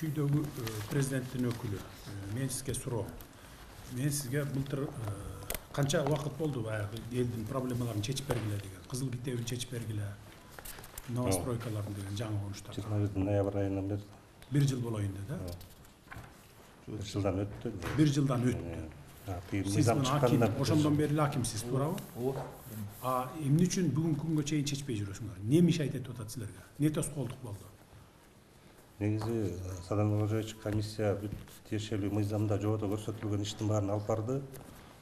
Чүйдөгү президенттин өкүлү. Мен сизге суроо. Мен сизге былтыр канча убакыт болду баягы элдин проблемаларын чечип бергиле деген. Кызыл китебин чечип бергиле. Новостройкаларын деген жаңы конуштар. 21 ноябрь айынан бери. 1 жыл болоюн да? 1 жылдан өттү. 1 жылдан өттү. Сиз аким, ошондон бери акимсиз, туурабы? Ооба. Эмне үчүн бүгүнкү күнгө чейин чечпей жүрөсүңөр? Не мешает этип атат силерге? Не тоскоолдук болду? Негизи Садам Ожоевич комиссия бүт тиешелүү мыйзамда жободо көрсөтүлгөн иштин баарын алып барды.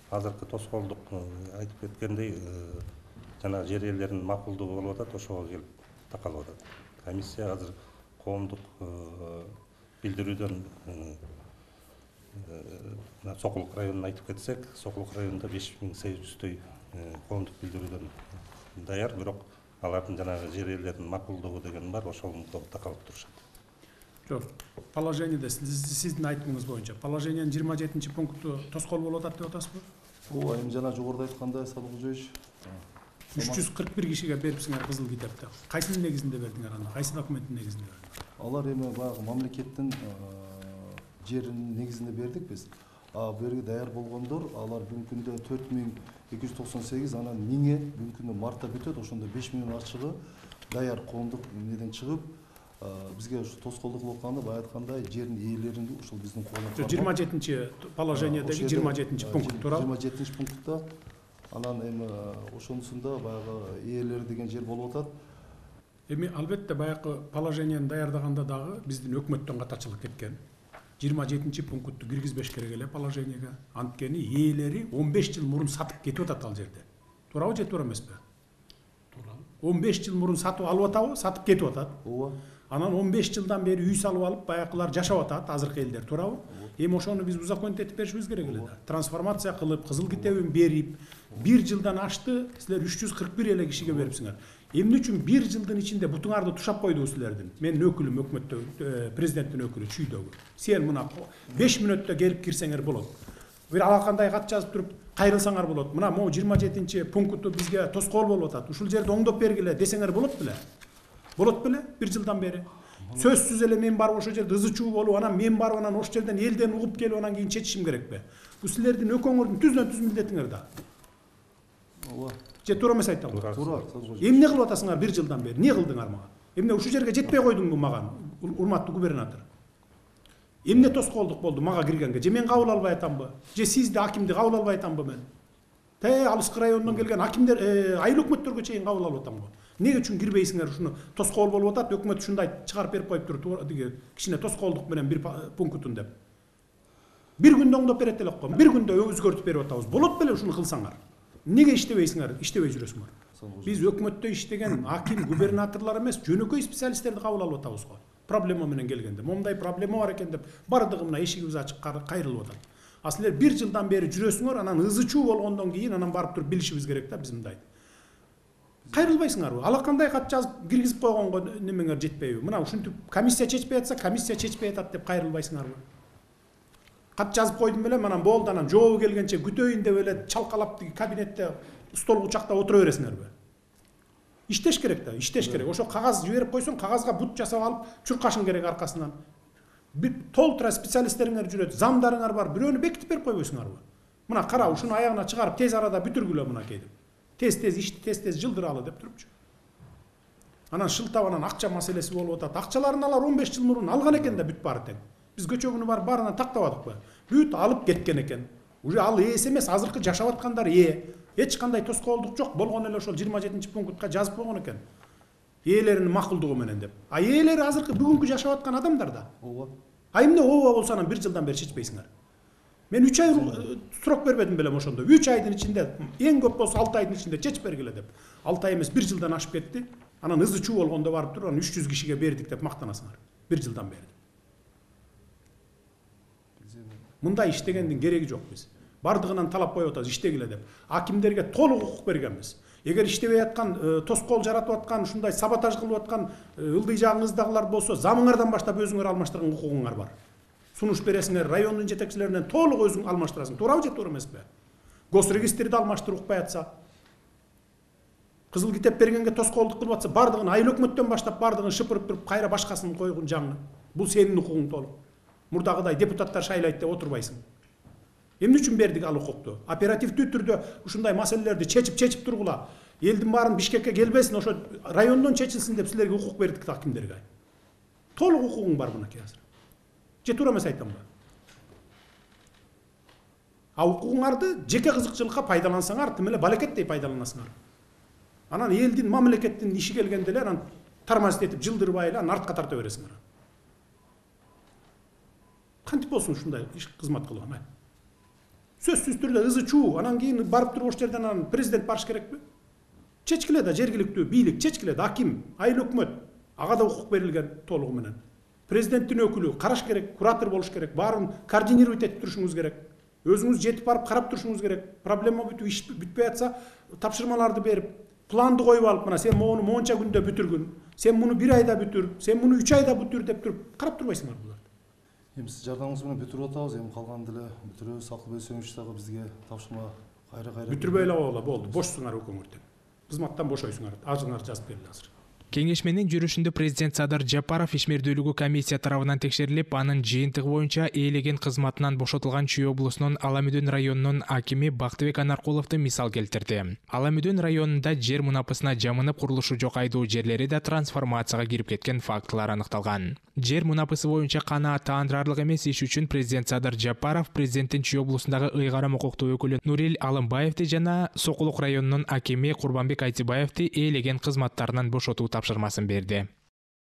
Азыркы тоскоолдук айтып кеткендей жана жер ээлеринин макулдугу болуп атат, ошого келип такалып атат. Комиссия азыр коомдук билдирүүдөн Сокулук районун айтып кетсек, Сокулук районунда 5800 коомдук билдирүүдөн даяр, бирок алардын жанагы жер ээлеринин макулдугу деген бар, ошого такалып турушат. Жок, положениеде сиздин айтымыңыз боюнча положениянын 27-пункту тоскоол болуп атат деп атасызбы? Ооба, эми жана жогоруда айткандай Садык Кожоевич 341 кишиге берипсиңер кызыл китепти. Кайсынын негизинде бердиңер аны? Кайсы документтин негизинде бердиңер? Алар эми баягы мамлекеттин жеринин негизинде бердик биз. Бу жерге даяр болгондор, алар бүгүнкү күндө 4298, анан 1000 бүгүнкү күндө мартта бүтөт, ошондо 5000 ачыгы даяр коомдук эмнеден чыгып, бизге ушу тоскоолдук кылып атканда баягы айткандай жердин ээлерин ушул биздин колдо. 27-положениедеги 27-пункт туурабы? 27-пунктта анан эми ошонусунда баягы ээлери деген жер болуп атат. Эми албетте баягы положенияны даярдаганда дагы биздин өкмөттөн катарчылык кеткен. 27-пунктту киргизбеш керек эле положенияга. Анткени ээлери 15 жыл мурун сатып кетип атат ал жерде. Туурабы же туура эмеспи? Туура. 15 жыл мурун сатып алып атабы, сатып кетип атат. Ооба. Анан 15 жылдан бери үй салып алып, баягылар жашап атат, азыркы элдер, туурабы? Эми ошону биз узаконить этип беришибиз керек эле да. Трансформация кылып, кызыл китебин берип, 1 жылдан ашты, силер 341 эле кишиге берипсиңер. Эмне үчүн 1 жылдын ичинде бутуңарды тушап койду силердин? Менин өкүлүм өкмөттө, президенттин өкүлү Чүйдөгү. Сен мына 5 мүнөттө келип кирсеңер болот. Бир алакандай кат жазып туруп, кайрылсаңар болот. Мына могу 27-пунктту бизге тоскоол болуп атат. Ушул жерди оңдоп бергиле десеңер болот беле? Болот беле? 1 жылдан бери. Сөзсүз эле мен барып ошол жерде ызы чуу болуп, анан мен барып анан ошол жерден элден угуп келип анан кийин чечишим керекпи? Бул силердин өкөңөрдүн түздөн түз милдетиңер да. Ооба. Же туура эмес айтам? Туура. Эмне кылып атасыңар 1 жылдан бери? Не кылдыңар мага? Эмне ушул жерге жетпей койдуңбу мага, урматтуу губернатор? Эмне тоскоолдук болду мага киргенге? Же мен кабыл албай атамбы? Же сизди акимди кабыл албай атамбы мен? Алыскы районунан келген акимдер, айыл өкмөттөргө чейин кабыл алып атамбы? Неге үчүн кирбейсиңер? Ушуну тоскоол болуп атат, өкмөт ушундай чыгарып берип коюптур, деге кичине тоскоолдук менен 1 пунктун деп. 1 күндө оңдоп берет элек го. 1 күндө өзгөртүп берип атабыз. Болот беле ушуну кылсаңар? Неге иштебейсиңер? Иштебей жүрөсүңөр? Биз өкмөттө иштеген аким, губернаторлор эмес, жөнөкөй специалисттерди кабыл алып атабыз го. Проблема менен келгенде, момундай проблема бар экен деп, бардыгы мына эшигибиз ачык кайрылып атат. Силер 1 жылдан бери жүрөсүңөр, анан ызы чуу болгондон кийин анан барып туруп билишибиз керек да биз мындай. Кайрылбайсыңарбы? Алакандай кат жазып киргизип койгонго немеңер жетпейби? Мына ушинтип комиссия чечпей атса, комиссия чечпей атат деп кайрылбайсыңарбы? Кат жазып койдум беле, анан болду, анан жообу келгенче күтөйүн деп эле чалкалап кабинетте стол кучакта отура бересиңерби? Иштеш керек да, иштеш керек. Ошо кагаз жиберип койсоң, кагазга бут жасап алып чуркашың керек аркасынан. Бир толтура специалисттериңер жүрөт, замдарыңар бар, бирөөнү бекитип берип койбойсуңарбы? Мына кара, ушуну аягына чыгарып тез арада бүтүргүлө мынакей деп. Тез-тез ишти тез-тез жылдыралы деп турупчу. Анан шылтап анан акча маселеси болуп атат. Акчаларын алар 15 жыл мурун алган экен да бүт баары тең. Биз көчөгүнү барып баарынан тактабадыкпы? Бүт алып кеткен экен. Уже ал ээси эмес, азыркы жашап аткандар Эч кандай тоскоолдук жок, болгон эле ошол 27-пунктка жазып койгон экен. Ээлеринин макулдугу менен деп. Ээлери азыркы бүгүнкү жашап аткан адамдар да. Ооба. Эмне ооба болсо анан 1 жылдан бери чечпейсиңер? Мен 3 ай срок бербедим белем ошондо. 3 айдын ичинде, эң көп болсо 6 айдын ичинде чечип бергиле деп. 6 ай эмес 1 жылдан ашып кетти. Анан ызы чуу болгондо барып туруп, анан 300 кишиге бердик деп мактанасыңар. 1 жылдан бери. Мындай иштегендин кереги жок биз. Бардыгынан талап коюп атабыз иштегиле деп. Акимдерге толук укук бергенбиз. Эгер иштебей аткан, тоскоол жаратып аткан, ушундай саботаж кылып аткан ылдый жагыңыздагылар болсо, замыңардан баштап өзүңөр алмаштырган укугуңар бар. Сунуш бересиңер, райондун жетекчилеринен толук өзүң алмаштырасың. Туурабы же туура эмеспи? Госрегистрди алмаштырып укпай атса, кызыл китеп бергенге тоскоолдук кылып атса, бардыгын айыл өкмөттөн баштап бардыгын шыпырып туруп, кайра башкасын койгон жаңы. Бул сенин укугуң толук. Мурдагыдай депутаттар шайлайт деп отурбайсың. Эмне үчүн бердик ал укукту? Оперативдүү түрдө ушундай маселелерди чечип тургула. Элдин баарын Бишкекке келбесин, ошо райондон чечилсин деп силерге укук бердик да кимдерге. Толук укугуң бар мынакей азыр. Же туура эмес айтамбы? А укугуңарды жеке кызыкчылыкка пайдалансаңар, тим эле балекеттей пайдаланасыңар. Анан элдин, мамлекеттин иши келгенде эле анан тормозить этип жылдырбай эле анан артка тарта бересиңер. Кантип болсун ушундай иш кызмат кылган? Сөзсүз түрдө ызы чуу, анан кийин барып туруп ош жерден анан президент барыш керекпи? Чечкиле да жергиликтүү бийлик, чечкиле да аким, айыл өкмөт, ага да укук берилген толугу менен. Президенттин өкүлү караш керек, куратор болуш керек, баарын координировать этип турушуңуз керек. Өзүңүз жетип барып карап турушуңуз керек. Проблема бүтүп, иш бүтпөй атса, тапшырмаларды берип, планды коюп алып, мына сен мону монча күндө бүтүргүн, сен муну 1 айда бүтүр, сен муну 3 айда бүтүр деп туруп карап турбайсыңар буларды. Эми сиз жардамыңыз менен бүтүрүп атабыз, эми калган деле бүтүрөбүз. Акылбек Сөңүч дагы бизге тапшырма кайра бүтүрбөй эле болду, бошсуңар өкмөттөн. Кызматтан бошойсуңар, ажыңар жазып берили азыр. Кеңешменин жүрүшүндө президент Садыр Жапаров ишмердүүлүгү комиссия тарабынан текшерилип, анын жыйынтыгы боюнча ээлеген кызматынан бошотулган Чүй облусунун Аламүдөн районунун акими Бактыбек Анаркуловду мисал келтирди. Аламүдөн районунда жер мунапысына жамынып курулушу жок айдоо жерлери да трансформацияга кирип кеткен фактылар аныкталган. Жер мунапысы боюнча канааттандырарлык эмес иш үчүн президент Садыр Жапаров президенттин Чүй облусундагы ыйгарым укуктуу өкүлү Нурил Алымбаевди жана Сокулук районунун акими Курбанбек Айтибаевди ээлеген кызматтарынан бошотуу тапшырмасын берди.